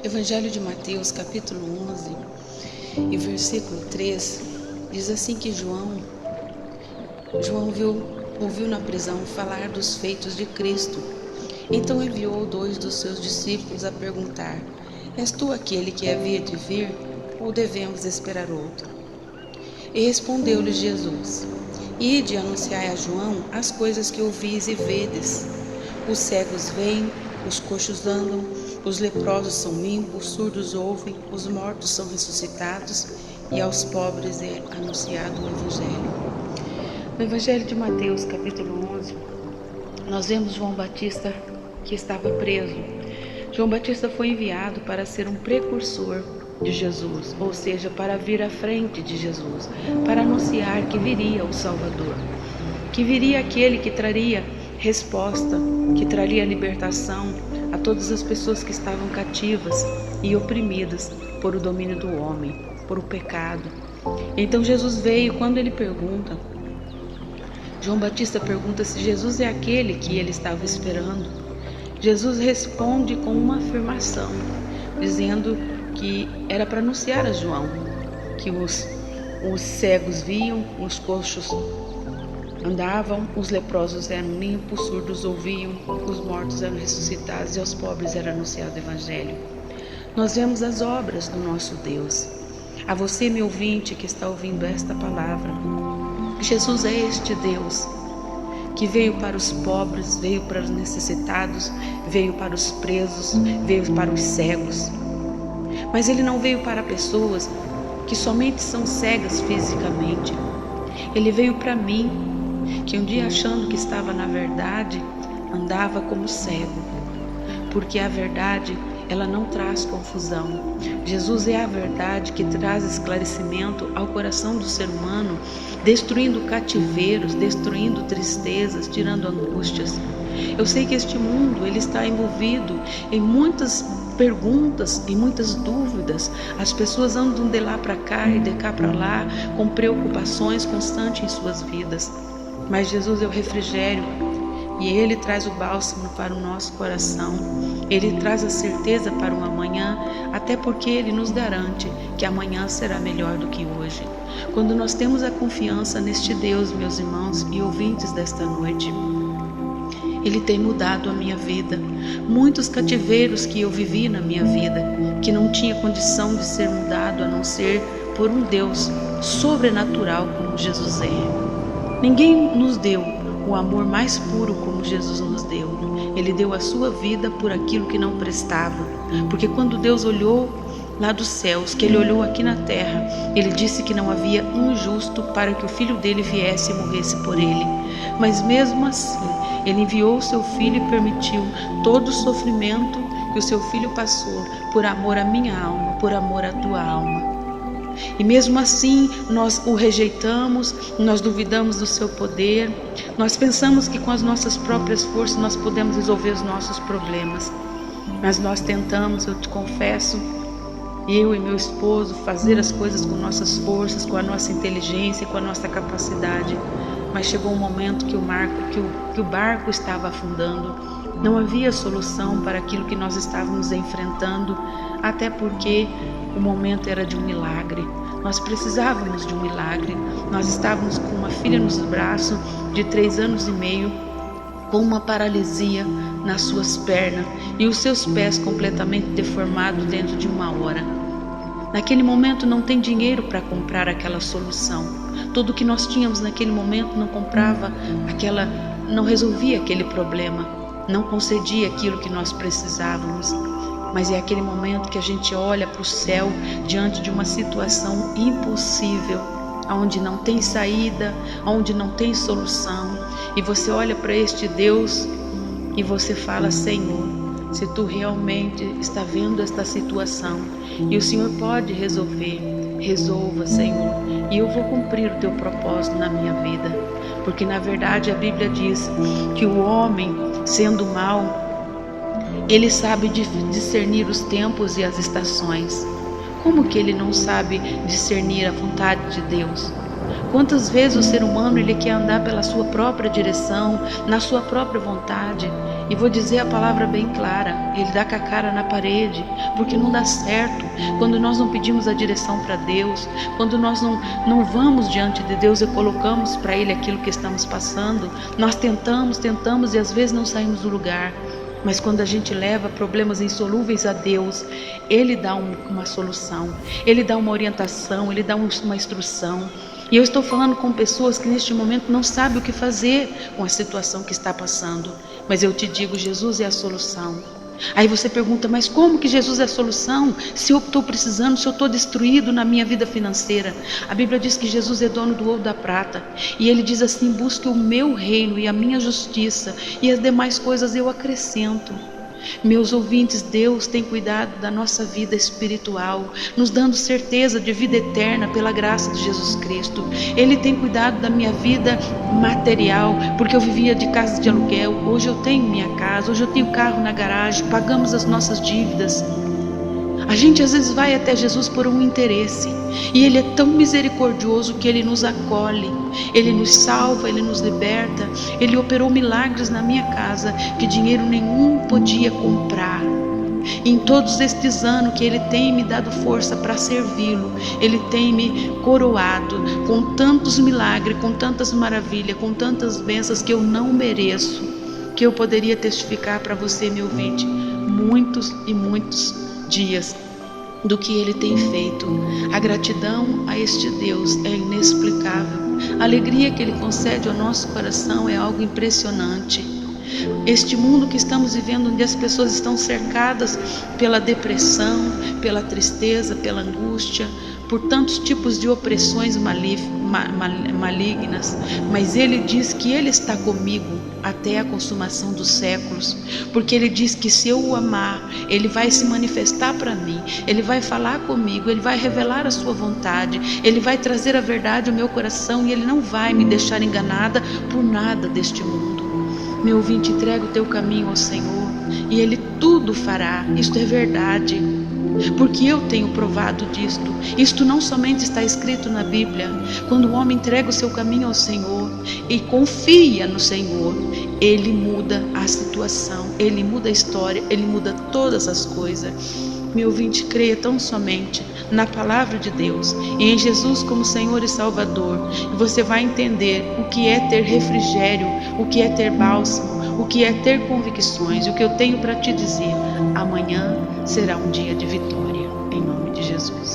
Evangelho de Mateus, capítulo 11 e versículo 3, diz assim que João ouviu na prisão falar dos feitos de Cristo. Então enviou 2 dos seus discípulos a perguntar: És tu aquele que havia de vir, ou devemos esperar outro? E respondeu-lhes Jesus: Ide e anunciai a João as coisas que ouvis e vedes. Os cegos veem, os coxos andam, os leprosos são limpos, os surdos ouvem, os mortos são ressuscitados, e aos pobres é anunciado o Evangelho. No Evangelho de Mateus, capítulo 11, nós vemos João Batista que estava preso. João Batista foi enviado para ser um precursor de Jesus, ou seja, para vir à frente de Jesus, para anunciar que viria o Salvador, que viria aquele que traria resposta, que traria libertação a todas as pessoas que estavam cativas e oprimidas por o domínio do homem, por o pecado. Então Jesus veio. Quando ele pergunta, João Batista pergunta se Jesus é aquele que ele estava esperando. Jesus responde com uma afirmação, dizendo que era para anunciar a João que os cegos viam, os coxos andavam, os leprosos eram limpos, os surdos ouviam, os mortos eram ressuscitados e aos pobres era anunciado o Evangelho. Nós vemos as obras do nosso Deus. A você, meu ouvinte, que está ouvindo esta palavra, Jesus é este Deus que veio para os pobres, veio para os necessitados, veio para os presos, veio para os cegos. Mas Ele não veio para pessoas que somente são cegas fisicamente. Ele veio para mim, que um dia, achando que estava na verdade, andava como cego, porque a verdade, ela não traz confusão. Jesus é a verdade que traz esclarecimento ao coração do ser humano, destruindo cativeiros, destruindo tristezas, tirando angústias. Eu sei que este mundo, ele está envolvido em muitas perguntas, em muitas dúvidas. As pessoas andam de lá para cá e de cá para lá, com preocupações constantes em suas vidas. Mas Jesus é o refrigério, e Ele traz o bálsamo para o nosso coração. Ele traz a certeza para o amanhã, até porque Ele nos garante que amanhã será melhor do que hoje. Quando nós temos a confiança neste Deus, meus irmãos e ouvintes desta noite, Ele tem mudado a minha vida. Muitos cativeiros que eu vivi na minha vida, que não tinha condição de ser mudado a não ser por um Deus sobrenatural como Jesus é. Ninguém nos deu o amor mais puro como Jesus nos deu. Ele deu a sua vida por aquilo que não prestava. Porque quando Deus olhou lá dos céus, que Ele olhou aqui na terra, Ele disse que não havia um justo para que o Filho dele viesse e morresse por ele. Mas mesmo assim, Ele enviou o seu Filho e permitiu todo o sofrimento que o seu Filho passou por amor à minha alma, por amor à tua alma. E mesmo assim nós o rejeitamos, nós duvidamos do seu poder, nós pensamos que com as nossas próprias forças nós podemos resolver os nossos problemas. Mas nós tentamos, eu te confesso, eu e meu esposo, fazer as coisas com nossas forças, com a nossa inteligência, com a nossa capacidade. Mas chegou um momento que o barco estava afundando. Não havia solução para aquilo que nós estávamos enfrentando, até porque o momento era de um milagre. Nós precisávamos de um milagre. Nós estávamos com uma filha nos braços de 3 anos e meio, com uma paralisia nas suas pernas e os seus pés completamente deformados dentro de 1 hora. Naquele momento não tem dinheiro para comprar aquela solução. Tudo que nós tínhamos naquele momento não resolvia aquele problema, não concedia aquilo que nós precisávamos. Mas é aquele momento que a gente olha para o céu diante de uma situação impossível, onde não tem saída, onde não tem solução. E você olha para este Deus e você fala: Senhor, se Tu realmente está vendo esta situação e o Senhor pode resolver, resolva, Senhor, e eu vou cumprir o Teu propósito na minha vida. Porque na verdade a Bíblia diz que o homem, sendo mau, ele sabe discernir os tempos e as estações. Como que ele não sabe discernir a vontade de Deus? Quantas vezes o ser humano ele quer andar pela sua própria direção, na sua própria vontade? E vou dizer a palavra bem clara, ele dá com a cara na parede, porque não dá certo. Quando nós não pedimos a direção para Deus, quando nós não vamos diante de Deus e colocamos para Ele aquilo que estamos passando, nós tentamos e às vezes não saímos do lugar. Mas quando a gente leva problemas insolúveis a Deus, Ele dá uma solução, Ele dá uma orientação, Ele dá uma instrução. E eu estou falando com pessoas que neste momento não sabem o que fazer com a situação que está passando. Mas eu te digo, Jesus é a solução. Aí você pergunta, mas como que Jesus é a solução? Se eu estou precisando, se eu estou destruído na minha vida financeira. A Bíblia diz que Jesus é dono do ouro e da prata. E Ele diz assim, busque o meu reino e a minha justiça, e as demais coisas eu acrescento. Meus ouvintes, Deus tem cuidado da nossa vida espiritual, nos dando certeza de vida eterna pela graça de Jesus Cristo. Ele tem cuidado da minha vida material, porque eu vivia de casa de aluguel, hoje eu tenho minha casa, hoje eu tenho carro na garagem, pagamos as nossas dívidas. A gente às vezes vai até Jesus por um interesse, e Ele é tão misericordioso que Ele nos acolhe, Ele nos salva, Ele nos liberta. Ele operou milagres na minha casa que dinheiro nenhum podia comprar. Em todos estes anos que Ele tem me dado força para servi-lo, Ele tem me coroado com tantos milagres, com tantas maravilhas, com tantas bênçãos que eu não mereço, que eu poderia testificar para você, meu ouvinte, muitos e muitos dias do que Ele tem feito. A gratidão a este Deus é inexplicável. A alegria que Ele concede ao nosso coração é algo impressionante. Este mundo que estamos vivendo, onde as pessoas estão cercadas pela depressão, pela tristeza, pela angústia, por tantos tipos de opressões malignas, mas Ele diz que Ele está comigo até a consumação dos séculos, porque Ele diz que se eu o amar, Ele vai se manifestar para mim, Ele vai falar comigo, Ele vai revelar a sua vontade, Ele vai trazer a verdade ao meu coração, e Ele não vai me deixar enganada por nada deste mundo. Meu ouvinte, entrega o teu caminho ao Senhor e Ele tudo fará. Isto é verdade, porque eu tenho provado disto. Isto não somente está escrito na Bíblia. Quando o homem entrega o seu caminho ao Senhor e confia no Senhor, Ele muda a situação, Ele muda a história, Ele muda todas as coisas. Meu ouvinte, creia tão somente na palavra de Deus e em Jesus como Senhor e Salvador, e você vai entender o que é ter refrigério, o que é ter bálsamo, o que é ter convicções. E o que eu tenho para te dizer, amanhã será um dia de vitória, em nome de Jesus.